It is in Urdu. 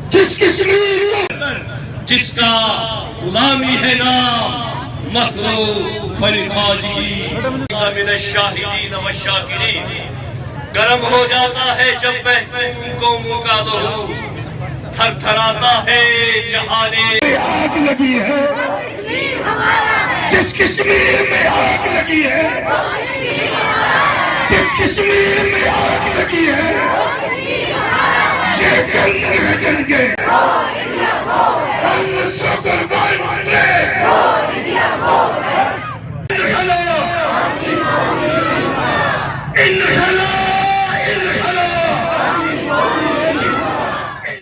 جس کشمیر جس کا غلامی ہے نام مکرو فرخواجگی من الشاہدین والشاکرین گرم ہو جاتا ہے جب محکوم قوموں کا لہو تھر تھراتا ہے جہانے آگ لگی ہے جس کشمیر میں آگ لگی ہے جس کشمیر میں آگ لگی ہے یہ جنگ ہے جنگ